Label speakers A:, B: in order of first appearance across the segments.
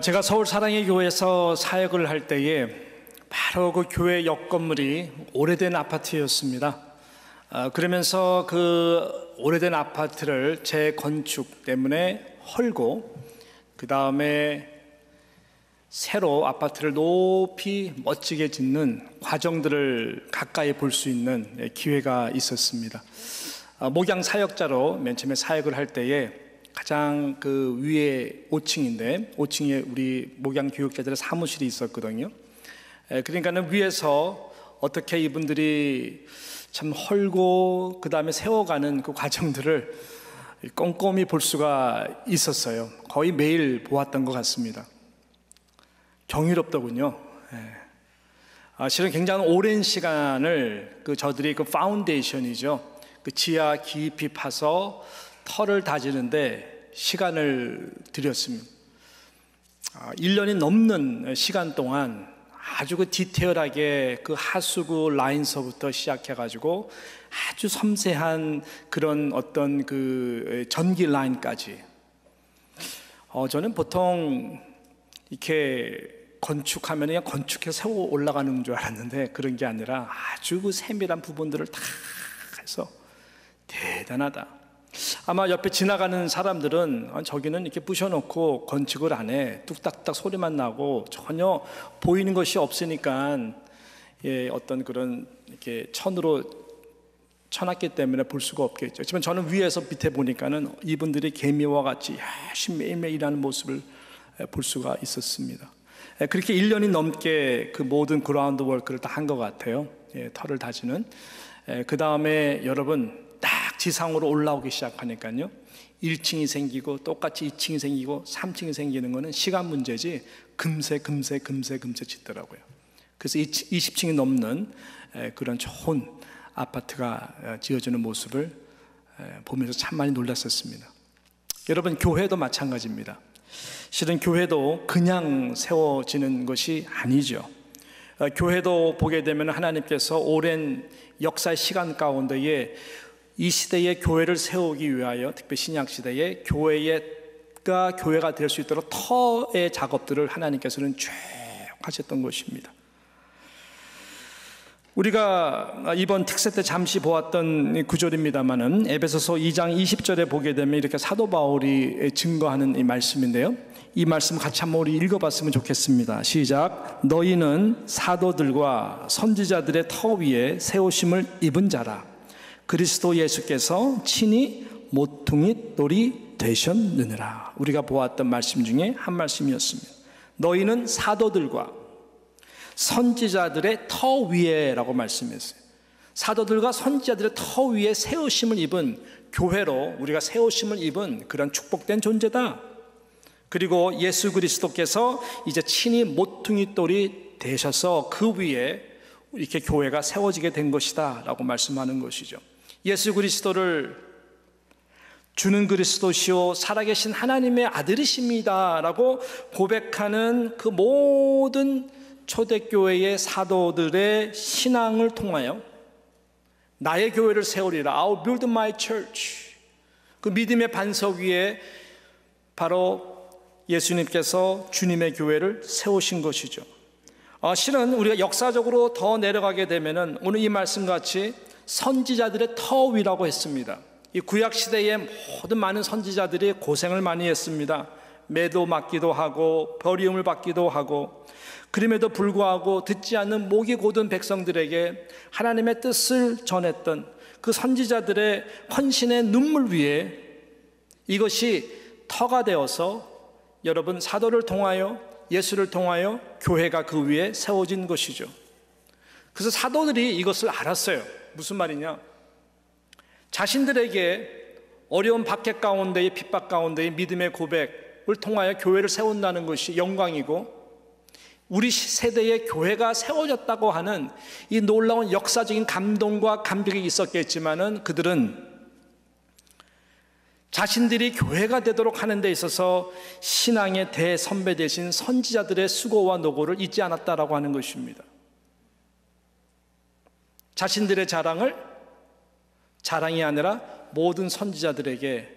A: 제가 서울 사랑의 교회에서 사역을 할 때에 바로 그 교회 옆 건물이 오래된 아파트였습니다. 그러면서 그 오래된 아파트를 재건축 때문에 헐고 그 다음에 새로 아파트를 높이 멋지게 짓는 과정들을 가까이 볼 수 있는 기회가 있었습니다. 목양 사역자로 맨 처음에 사역을 할 때에 가장 그 위에 5층인데 5층에 우리 목양 교육자들의 사무실이 있었거든요. 그러니까는 위에서 어떻게 이분들이 참 헐고 그 다음에 세워가는 그 과정들을 꼼꼼히 볼 수가 있었어요. 거의 매일 보았던 것 같습니다. 경이롭더군요. 실은 굉장히 오랜 시간을 저들이 그 파운데이션이죠. 그 지하 깊이 파서 터를 다지는데 시간을 들였습니다. 1년이 넘는 시간 동안 아주 그 디테일하게 그 하수구 라인서부터 시작해가지고 아주 섬세한 그런 어떤 그 전기 라인까지. 저는 보통 이렇게 건축하면 그냥 건축해서 세워 올라가는 줄 알았는데 그런 게 아니라 아주 그 세밀한 부분들을 다 해서 대단하다. 아마 옆에 지나가는 사람들은 저기는 이렇게 부셔놓고 건축을 안 해. 뚝딱딱 소리만 나고 전혀 보이는 것이 없으니까 어떤 그런 이렇게 천으로 쳐놨기 때문에 볼 수가 없겠죠. 하지만 저는 위에서 밑에 보니까는 이분들이 개미와 같이 열심히 매일매일 일하는 모습을 볼 수가 있었습니다. 그렇게 1년이 넘게 그 모든 그라운드 워크를 다 한 것 같아요. 털을 다지는. 그 다음에 여러분 딱 지상으로 올라오기 시작하니까요 1층이 생기고 똑같이 2층이 생기고 3층이 생기는 거는 시간 문제지 금세 짓더라고요. 그래서 20층이 넘는 그런 좋은 아파트가 지어지는 모습을 보면서 참 많이 놀랐었습니다. 여러분 교회도 마찬가지입니다. 실은 교회도 그냥 세워지는 것이 아니죠. 교회도 보게 되면 하나님께서 오랜 역사의 시간 가운데에 이 시대의 교회를 세우기 위하여 특히 신약시대에 교회가 될 수 있도록 터의 작업들을 하나님께서는 쭉 하셨던 것입니다. 우리가 이번 특세 때 잠시 보았던 구절입니다마는 에베소서 2장 20절에 보게 되면 이렇게 사도 바울이 증거하는 이 말씀인데요. 이 말씀 같이 한번 우리 읽어봤으면 좋겠습니다. 시작. 너희는 사도들과 선지자들의 터 위에 세우심을 입은 자라. 그리스도 예수께서 친히 모퉁이 돌이 되셨느니라. 우리가 보았던 말씀 중에 한 말씀이었습니다. 너희는 사도들과 선지자들의 터 위에 라고 말씀했어요. 사도들과 선지자들의 터 위에 세우심을 입은 교회로 우리가 세우심을 입은 그런 축복된 존재다. 그리고 예수 그리스도께서 이제 친히 모퉁이 돌이 되셔서 그 위에 이렇게 교회가 세워지게 된 것이다 라고 말씀하는 것이죠. 예수 그리스도를 주는 그리스도시요 살아계신 하나님의 아들이십니다 라고 고백하는 그 모든 초대교회의 사도들의 신앙을 통하여 나의 교회를 세우리라. I'll build my church. 그 믿음의 반석 위에 바로 예수님께서 주님의 교회를 세우신 것이죠. 실은 우리가 역사적으로 더 내려가게 되면은 오늘 이 말씀같이 선지자들의 터 위라고 했습니다. 이 구약시대의 모든 많은 선지자들이 고생을 많이 했습니다. 매도 맞기도 하고 버리움을 받기도 하고 그럼에도 불구하고 듣지 않는 목이 곧은 백성들에게 하나님의 뜻을 전했던 그 선지자들의 헌신의 눈물 위에 이것이 터가 되어서 여러분 사도를 통하여 예수를 통하여 교회가 그 위에 세워진 것이죠. 그래서 사도들이 이것을 알았어요. 무슨 말이냐? 자신들에게 어려운 박해 가운데의 핍박 가운데의 믿음의 고백을 통하여 교회를 세운다는 것이 영광이고 우리 세대에 교회가 세워졌다고 하는 이 놀라운 역사적인 감동과 감격이 있었겠지만은 그들은 자신들이 교회가 되도록 하는 데 있어서 신앙의 대선배 되신 선지자들의 수고와 노고를 잊지 않았다라고 하는 것입니다. 자신들의 자랑이 아니라 모든 선지자들에게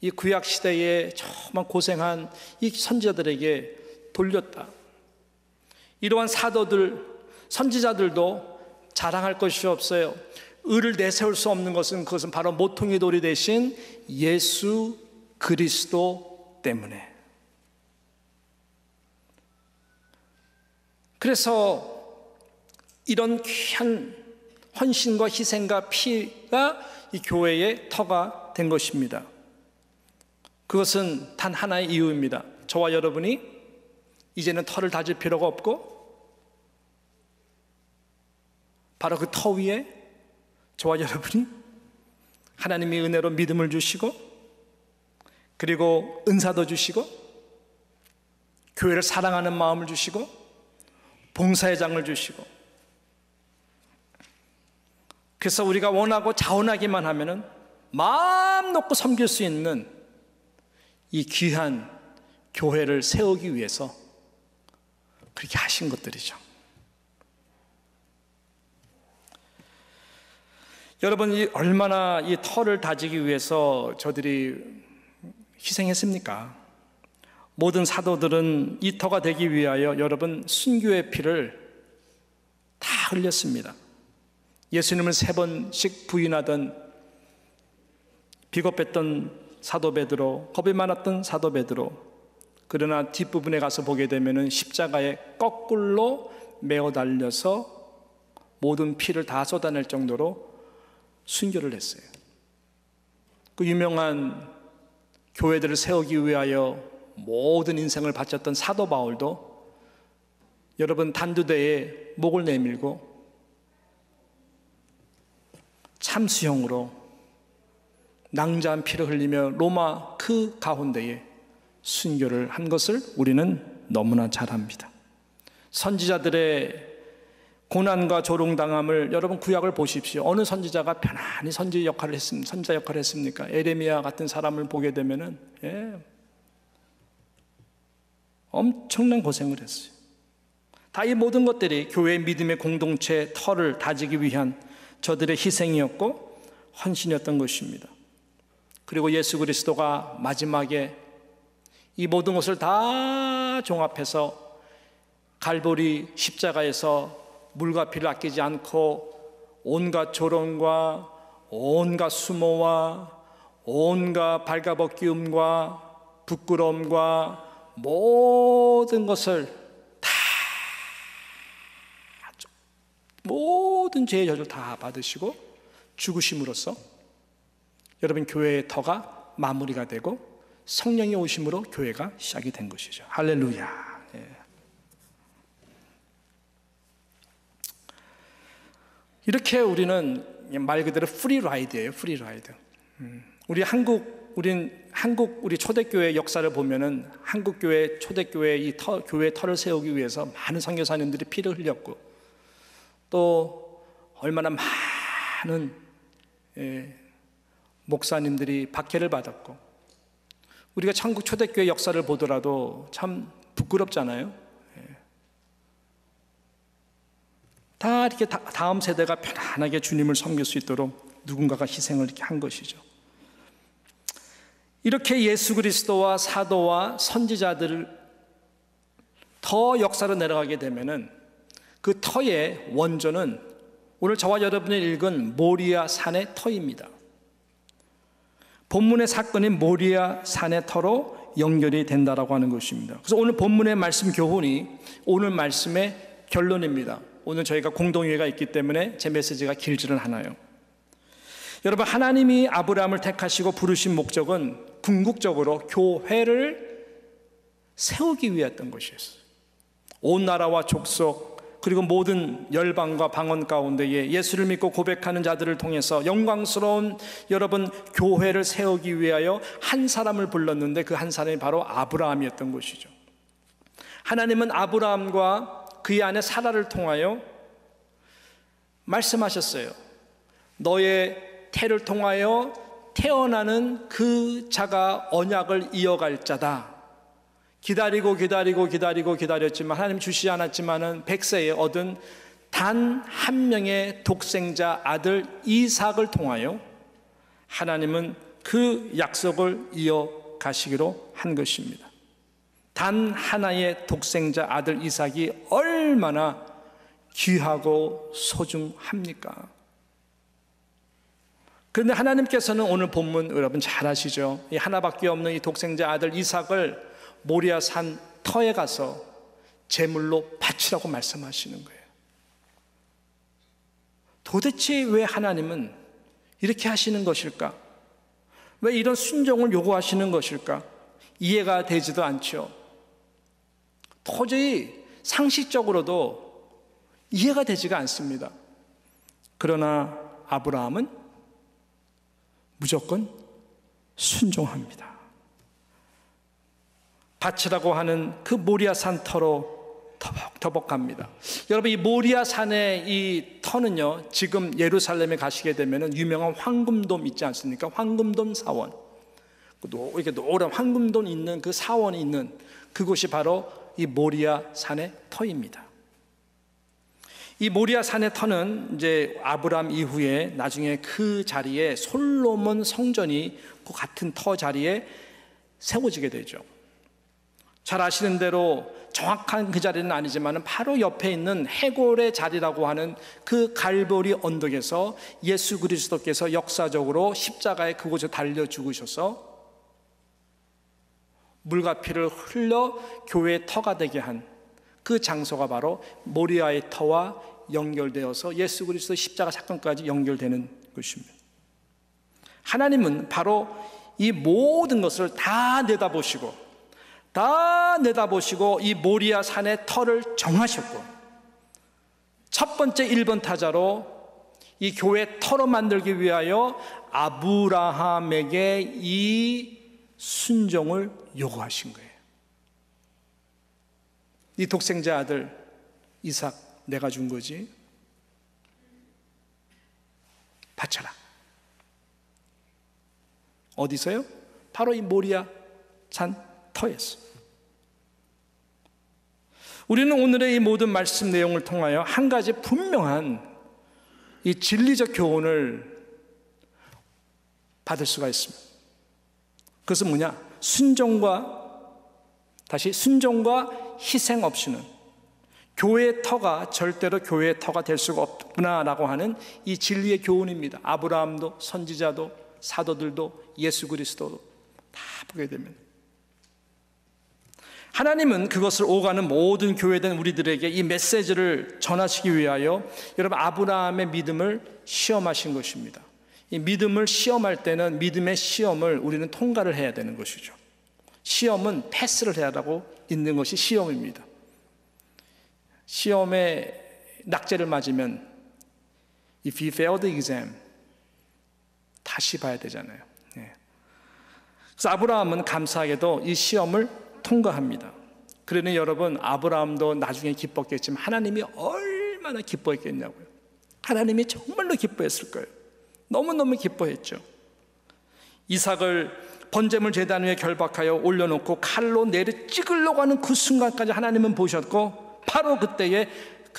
A: 이 구약 시대에 정말 고생한 이 선지자들에게 돌렸다. 이러한 사도들, 선지자들도 자랑할 것이 없어요. 의를 내세울 수 없는 것은 그것은 바로 모퉁이 돌이 되신 예수 그리스도 때문에. 그래서 이런 귀한 헌신과 희생과 피가 이 교회의 터가 된 것입니다. 그것은 단 하나의 이유입니다. 저와 여러분이 이제는 터를 다질 필요가 없고 바로 그 터 위에 저와 여러분이 하나님의 은혜로 믿음을 주시고 그리고 은사도 주시고 교회를 사랑하는 마음을 주시고 봉사의 장을 주시고 그래서 우리가 원하고 자원하기만 하면은 마음 놓고 섬길 수 있는 이 귀한 교회를 세우기 위해서 그렇게 하신 것들이죠. 여러분, 얼마나 이 터를 다지기 위해서 저들이 희생했습니까? 모든 사도들은 이 터가 되기 위하여 여러분 순교의 피를 다 흘렸습니다. 예수님을 3번씩 부인하던 비겁했던 사도 베드로, 겁이 많았던 사도 베드로, 그러나 뒷부분에 가서 보게 되면은 십자가에 거꾸로 매어 달려서 모든 피를 다 쏟아낼 정도로 순교를 했어요. 그 유명한 교회들을 세우기 위하여 모든 인생을 바쳤던 사도 바울도 여러분 단두대에 목을 내밀고 참수형으로 낭자한 피를 흘리며 로마 그 가운데에 순교를 한 것을 우리는 너무나 잘 압니다. 선지자들의 고난과 조롱당함을 여러분 구약을 보십시오. 어느 선지자가 편안히 선지자 역할을 했습니까? 에레미야 같은 사람을 보게 되면은 엄청난 고생을 했어요. 다 이 모든 것들이 교회의 믿음의 공동체 터를 다지기 위한 저들의 희생이었고 헌신이었던 것입니다. 그리고 예수 그리스도가 마지막에 이 모든 것을 다 종합해서 갈보리 십자가에서 물과 피를 아끼지 않고 온갖 조롱과 온갖 수모와 온갖 발가벗기움과 부끄러움과 모든 것을 다 모든 죄의 저주를 다 받으시고 죽으심으로써 여러분 교회의 터가 마무리가 되고 성령이 오심으로 교회가 시작이 된 것이죠. 할렐루야. 이렇게 우리는 말 그대로 프리라이드예요. 프리라이드. 우리 초대교회 역사를 보면은 한국 교회 초대교회 교회 터를 세우기 위해서 많은 선교사님들이 피를 흘렸고 또 얼마나 많은 목사님들이 박해를 받았고 우리가 한국 초대교회 역사를 보더라도 참 부끄럽잖아요. 다 이렇게 다음 세대가 편안하게 주님을 섬길 수 있도록 누군가가 희생을 이렇게 한 것이죠. 이렇게 예수 그리스도와 사도와 선지자들을 더 역사로 내려가게 되면은 그 터의 원조는 오늘 저와 여러분이 읽은 모리아 산의 터입니다. 본문의 사건인 모리아 산의 터로 연결이 된다라고 하는 것입니다. 그래서 오늘 본문의 말씀 교훈이 오늘 말씀의 결론입니다. 오늘 저희가 공동회의가 있기 때문에 제 메시지가 길지는 않아요. 여러분, 하나님이 아브라함을 택하시고 부르신 목적은 궁극적으로 교회를 세우기 위했던 것이었어요. 온 나라와 족속 그리고 모든 열방과 방언 가운데에 예수를 믿고 고백하는 자들을 통해서 영광스러운 여러분 교회를 세우기 위하여 한 사람을 불렀는데 그 한 사람이 바로 아브라함이었던 것이죠. 하나님은 아브라함과 그의 아내 사라를 통하여 말씀하셨어요. 너의 태를 통하여 태어나는 그 자가 언약을 이어갈 자다. 기다렸지만 하나님 주시지 않았지만은 100세에 얻은 단 한 명의 독생자 아들 이삭을 통하여 하나님은 그 약속을 이어가시기로 한 것입니다. 단 하나의 독생자 아들 이삭이 얼마나 귀하고 소중합니까? 그런데 하나님께서는 오늘 본문 여러분 잘 아시죠? 이 하나밖에 없는 이 독생자 아들 이삭을 모리아 산 터에 가서 제물로 바치라고 말씀하시는 거예요. 도대체 왜 하나님은 이렇게 하시는 것일까? 왜 이런 순종을 요구하시는 것일까? 이해가 되지도 않죠. 도저히 상식적으로도 이해가 되지가 않습니다. 그러나 아브라함은 무조건 순종합니다. 바치라고 하는 그 모리아 산 터로 터벅 갑니다. 여러분, 이 모리아 산의 이 터는요, 지금 예루살렘에 가시게 되면 유명한 황금돔 있지 않습니까? 황금돔 사원. 이렇게 노란 황금돔 있는 그 사원이 있는 그곳이 바로 이 모리아 산의 터입니다. 이 모리아 산의 터는 이제 아브라함 이후에 나중에 그 자리에 솔로몬 성전이 그 같은 터 자리에 세워지게 되죠. 잘 아시는 대로 정확한 그 자리는 아니지만 바로 옆에 있는 해골의 자리라고 하는 그 갈보리 언덕에서 예수 그리스도께서 역사적으로 십자가에 그곳에 달려 죽으셔서 물과 피를 흘려 교회의 터가 되게 한 그 장소가 바로 모리아의 터와 연결되어서 예수 그리스도 십자가 사건까지 연결되는 것입니다. 하나님은 바로 이 모든 것을 다 내다보시고 이 모리아 산의 터를 정하셨고, 첫 번째 1번 타자로 이 교회 터로 만들기 위하여 아브라함에게 이 순종을 요구하신 거예요. 이 독생자 아들 이삭 내가 준 거지, 바쳐라. 어디서요? 바로 이 모리아 산 터였어. 우리는 오늘의 이 모든 말씀 내용을 통하여 한 가지 분명한 이 진리적 교훈을 받을 수가 있습니다. 그것은 뭐냐? 순종과 희생 없이는 교회의 터가 절대로 교회의 터가 될 수가 없구나라고 하는 이 진리의 교훈입니다. 아브라함도 선지자도 사도들도 예수 그리스도도 다 보게 되면 하나님은 그것을 오가는 모든 교회된 우리들에게 이 메시지를 전하시기 위하여 여러분 아브라함의 믿음을 시험하신 것입니다. 이 믿음을 시험할 때는 믿음의 시험을 우리는 통과를 해야 되는 것이죠. 시험은 패스를 해야 하고 있는 것이 시험입니다. 시험에 낙제를 맞으면 if you fail the exam 다시 봐야 되잖아요. 그래서 아브라함은 감사하게도 이 시험을 통과합니다. 그러니 여러분, 아브라함도 나중에 기뻤겠지만 하나님이 얼마나 기뻐했겠냐고요. 하나님이 정말로 기뻐했을 거예요. 너무너무 기뻐했죠. 이삭을 번제물 제단 위에 결박하여 올려놓고 칼로 내려 찍으려고 하는 그 순간까지 하나님은 보셨고, 바로 그때에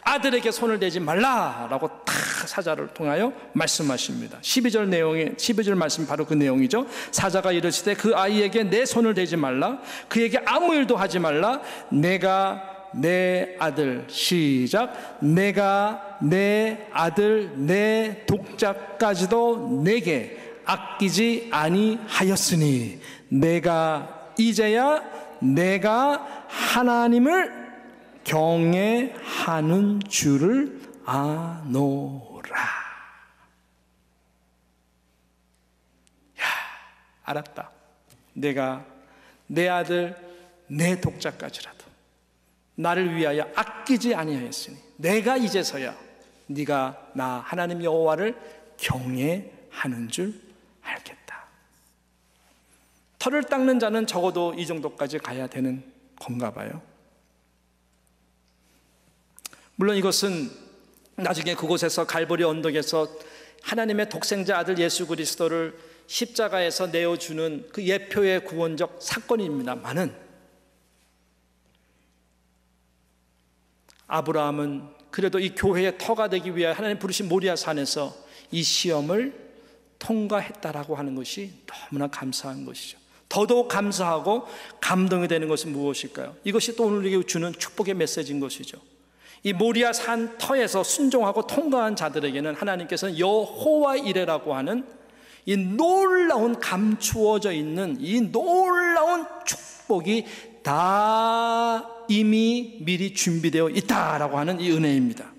A: 아들에게 손을 대지 말라라고 탁 사자를 통하여 말씀하십니다. 12절 말씀 바로 그 내용이죠. 사자가 이르시되 그 아이에게 내 손을 대지 말라, 그에게 아무 일도 하지 말라. 내가 내 아들, 시작, 내가 내 아들 내 독자까지도 내게 아끼지 아니하였으니 내가 이제야 내가 하나님을 경외하는 줄을 아노라. 야, 알았다. 내가 내 아들 내 독자까지라도 나를 위하여 아끼지 아니하였으니 내가 이제서야 네가 나 하나님 여호와를 경외하는 줄 알겠다. 털을 닦는 자는 적어도 이 정도까지 가야 되는 건가 봐요. 물론 이것은 나중에 그곳에서 갈보리 언덕에서 하나님의 독생자 아들 예수 그리스도를 십자가에서 내어주는 그 예표의 구원적 사건입니다만은, 아브라함은 그래도 이 교회의 터가 되기 위해 하나님 부르신 모리아 산에서 이 시험을 통과했다라고 하는 것이 너무나 감사한 것이죠. 더더욱 감사하고 감동이 되는 것은 무엇일까요? 이것이 또 오늘에게 주는 축복의 메시지인 것이죠. 이 모리아 산 터에서 순종하고 통과한 자들에게는 하나님께서는 여호와 이레라고 하는 이 놀라운 감추어져 있는 이 놀라운 축복이 다 이미 미리 준비되어 있다라고 하는 이 은혜입니다.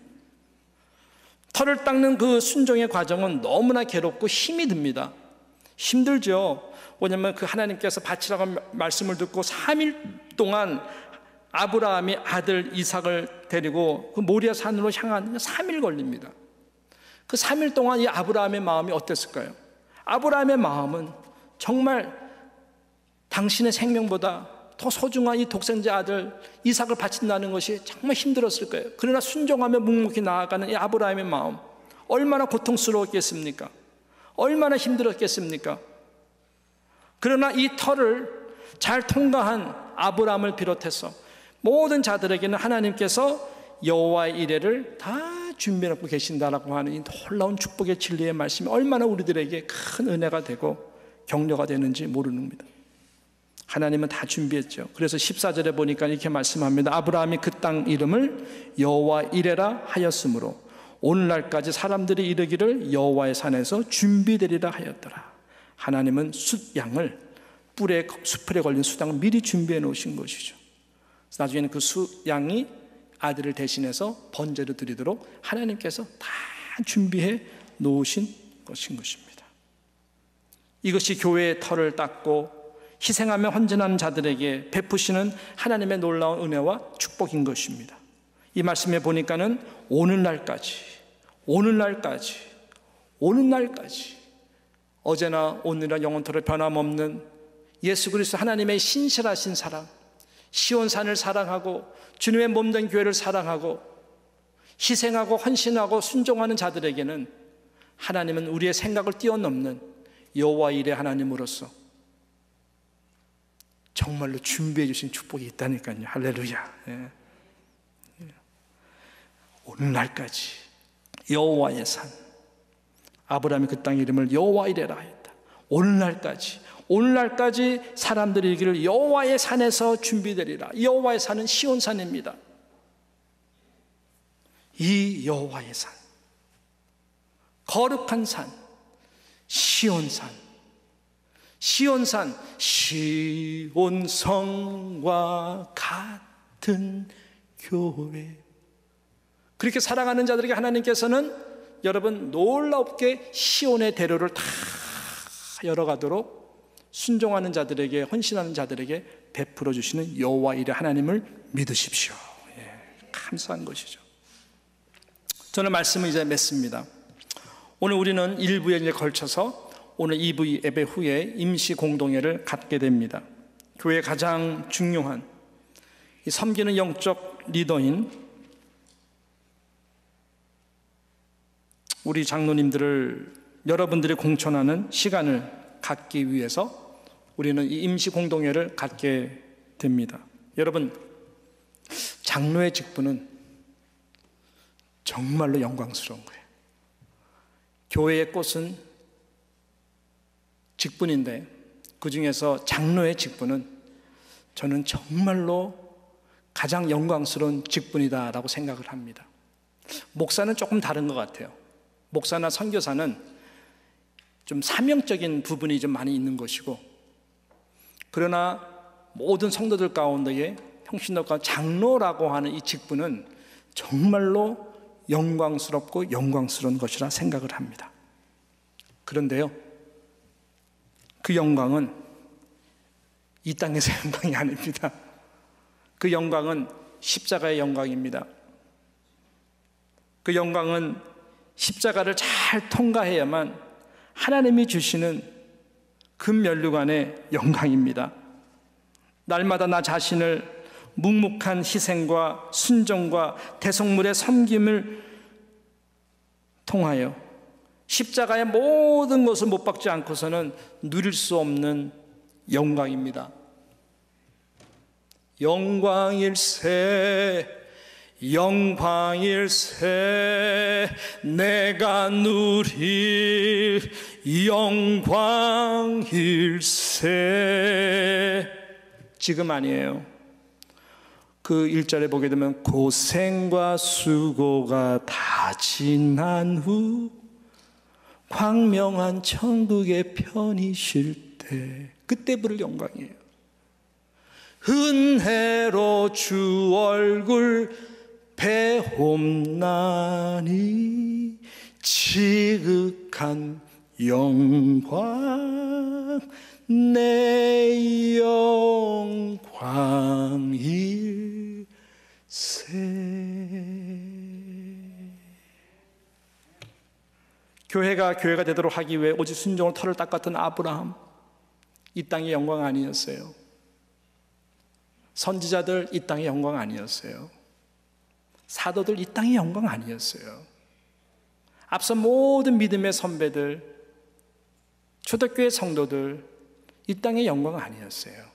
A: 터를 닦는 그 순종의 과정은 너무나 괴롭고 힘이 듭니다. 힘들죠. 왜냐하면 그 하나님께서 바치라고 말씀을 듣고 3일 동안 아브라함이 아들 이삭을 데리고 그 모리아 산으로 향하는 3일 걸립니다. 그 3일 동안 이 아브라함의 마음이 어땠을까요? 아브라함의 마음은 정말 당신의 생명보다 더 소중한 이 독생자 아들 이삭을 바친다는 것이 정말 힘들었을 거예요. 그러나 순종하며 묵묵히 나아가는 이 아브라함의 마음, 얼마나 고통스러웠겠습니까? 얼마나 힘들었겠습니까? 그러나 이 터를 잘 통과한 아브라함을 비롯해서 모든 자들에게는 하나님께서 여호와의 이레를 다 준비해놓고 계신다라고 하는 이 놀라운 축복의 진리의 말씀이 얼마나 우리들에게 큰 은혜가 되고 격려가 되는지 모릅니다. 하나님은 다 준비했죠. 그래서 14절에 보니까 이렇게 말씀합니다. 아브라함이 그 땅 이름을 여호와 이레라 하였으므로 오늘날까지 사람들이 이르기를 여호와의 산에서 준비되리라 하였더라. 하나님은 숫양을 숲에 걸린 숫양을 미리 준비해 놓으신 것이죠. 나중에는 그 숫양이 아들을 대신해서 번제를 드리도록 하나님께서 다 준비해 놓으신 것인 것입니다. 이것이 교회의 터를 닦고 희생하며 헌신하는 자들에게 베푸시는 하나님의 놀라운 은혜와 축복인 것입니다. 이 말씀에 보니까는 오늘날까지 어제나 오늘이나 영원토록 변함없는 예수 그리스도 하나님의 신실하신 사랑, 시온산을 사랑하고 주님의 몸된 교회를 사랑하고 희생하고 헌신하고 순종하는 자들에게는 하나님은 우리의 생각을 뛰어넘는 여호와 이레 하나님으로서 정말로 준비해 주신 축복이 있다니까요. 할렐루야. 예. 오늘날까지 여호와의 산, 아브라함이 그 땅 이름을 여호와 이레라 하였다. 오늘날까지 사람들이 이르기를 여호와의 산에서 준비되리라. 여호와의 산은 시온산입니다. 이 여호와의 산, 거룩한 산, 시온산, 시온성과 같은 교회. 그렇게 사랑하는 자들에게 하나님께서는 여러분 놀랍게 시온의 대로를 다 열어가도록 순종하는 자들에게, 헌신하는 자들에게 베풀어 주시는 여호와 이레 하나님을 믿으십시오. 예, 감사한 것이죠. 저는 말씀을 이제 맺습니다. 오늘 우리는 1부에 이제 걸쳐서 오늘 2부 예배 후에 임시 공동회를 갖게 됩니다. 교회의 가장 중요한 이 섬기는 영적 리더인 우리 장로님들을 여러분들이 공천하는 시간을 갖기 위해서 우리는 이 임시 공동회를 갖게 됩니다. 여러분, 장로의 직분은 정말로 영광스러운 거예요. 교회의 꽃은 직분인데 그 중에서 장로의 직분은 저는 정말로 가장 영광스러운 직분이다라고 생각을 합니다. 목사는 조금 다른 것 같아요. 목사나 선교사는 좀 사명적인 부분이 좀 많이 있는 것이고, 그러나 모든 성도들 가운데에 평신도가 장로라고 하는 이 직분은 정말로 영광스럽고 영광스러운 것이라 생각을 합니다. 그런데요, 그 영광은 이 땅에서 영광이 아닙니다. 그 영광은 십자가의 영광입니다. 그 영광은 십자가를 잘 통과해야만 하나님이 주시는 금면류관의 영광입니다. 날마다 나 자신을 묵묵한 희생과 순종과 대속물의 섬김을 통하여 십자가의 모든 것을 못 박지 않고서는 누릴 수 없는 영광입니다. 영광일세 영광일세 내가 누릴 영광일세. 지금 아니에요. 그 1절에 보게 되면 고생과 수고가 다 지난 후 광명한 천국의 편이실 때, 그때 부를 영광이에요. 은혜로 주 얼굴 배움나니 지극한 영광 내 영광일세. 교회가 되도록 하기 위해 오직 순종을 털을 닦았던 아브라함, 이 땅의 영광 아니었어요. 선지자들 이 땅의 영광 아니었어요. 사도들 이 땅의 영광 아니었어요. 앞서 모든 믿음의 선배들, 초대교회 성도들 이 땅의 영광 아니었어요.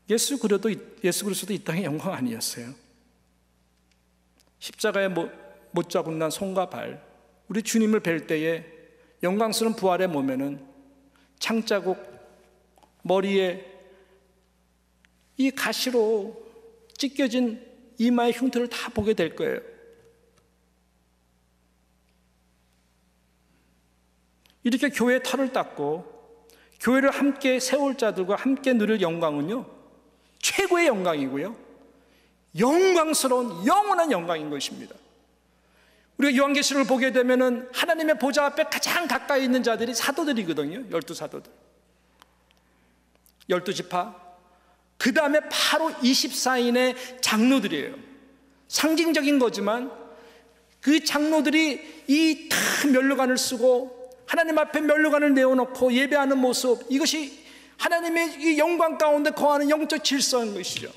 A: 예수 그리스도도 이 땅의 영광 아니었어요. 십자가에 못 잡은 손과 발, 우리 주님을 뵐 때에 영광스러운 부활의 몸에는 창자국, 머리에 이 가시로 찢겨진 이마의 흉터를 다 보게 될 거예요. 이렇게 교회의 털을 닦고 교회를 함께 세울 자들과 함께 누릴 영광은요, 최고의 영광이고요, 영광스러운 영원한 영광인 것입니다. 우리가 요한계시록을 보게 되면은 하나님의 보좌 앞에 가장 가까이 있는 자들이 사도들이거든요. 12사도들, 12지파, 그 다음에 바로 24인의 장로들이에요. 상징적인 거지만 그 장로들이 이 다 면류관을 쓰고 하나님 앞에 면류관을 내어놓고 예배하는 모습, 이것이 하나님의 이 영광 가운데 거하는 영적 질서인 것이죠.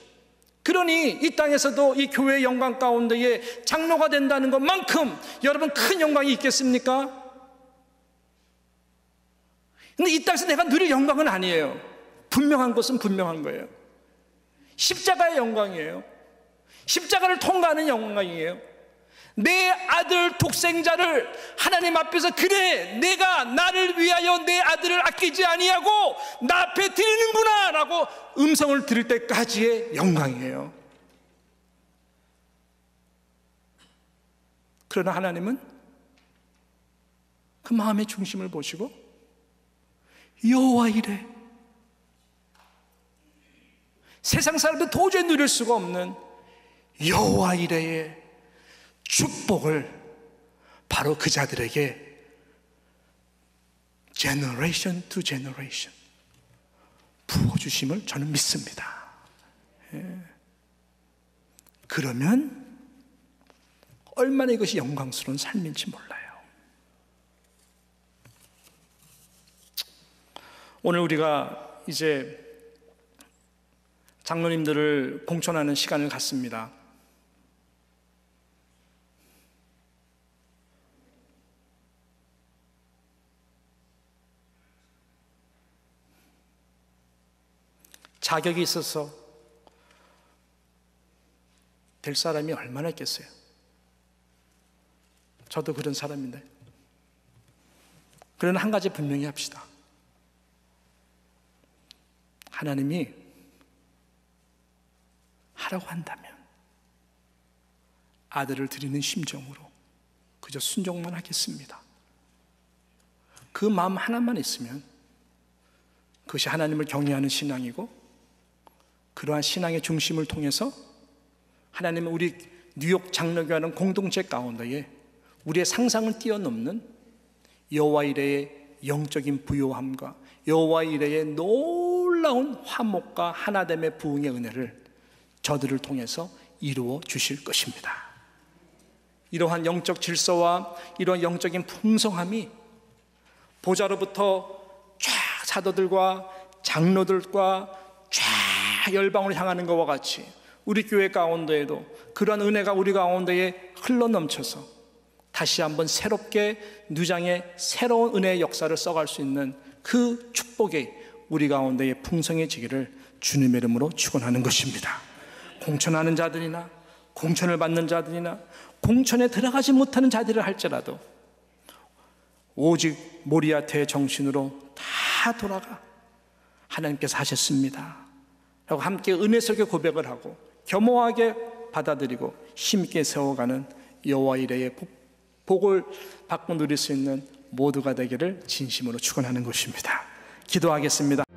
A: 그러니 이 땅에서도 이 교회의 영광 가운데에 장로가 된다는 것만큼 여러분 큰 영광이 있겠습니까? 근데 이 땅에서 내가 누릴 영광은 아니에요. 분명한 것은 분명한 거예요. 십자가의 영광이에요. 십자가를 통과하는 영광이에요. 내 아들 독생자를 하나님 앞에서, 그래 내가 나를 위하여 내 아들을 아끼지 아니하고 나 앞에 드리는구나 라고 음성을 들을 때까지의 영광이에요. 그러나 하나님은 그 마음의 중심을 보시고 여호와 이레, 세상 사람들 도저히 누릴 수가 없는 여호와 이레의 축복을 바로 그 자들에게 generation to generation 부어주심을 저는 믿습니다. 그러면 얼마나 이것이 영광스러운 삶인지 몰라요. 오늘 우리가 이제 장로님들을 공천하는 시간을 갖습니다. 자격이 있어서 될 사람이 얼마나 있겠어요? 저도 그런 사람인데. 그러나 한 가지 분명히 합시다. 하나님이 하라고 한다면 아들을 드리는 심정으로 그저 순종만 하겠습니다. 그 마음 하나만 있으면 그것이 하나님을 경외하는 신앙이고, 그러한 신앙의 중심을 통해서 하나님은 우리 뉴욕 장로교회는 공동체 가운데에 우리의 상상을 뛰어넘는 여호와 이레의 영적인 부요함과 여호와 이레의 놀라운 화목과 하나됨의 부흥의 은혜를 저들을 통해서 이루어 주실 것입니다. 이러한 영적 질서와 이러한 영적인 풍성함이 보좌로부터 쫙 사도들과 장로들과 쫙 열방으로 향하는 것과 같이 우리 교회 가운데에도 그러한 은혜가 우리 가운데에 흘러넘쳐서 다시 한번 새롭게 누장의 새로운 은혜의 역사를 써갈 수 있는 그 축복의 우리 가운데에 풍성해지기를 주님의 이름으로 축원하는 것입니다. 공천하는 자들이나 공천을 받는 자들이나 공천에 들어가지 못하는 자들을 할지라도 오직 모리아테의 정신으로 다 돌아가 하나님께서 하셨습니다 라고 함께 은혜스럽게 고백을 하고 겸허하게 받아들이고 힘있게 세워가는 여호와 이레의 복을 받고 누릴 수 있는 모두가 되기를 진심으로 축원하는 것입니다. 기도하겠습니다.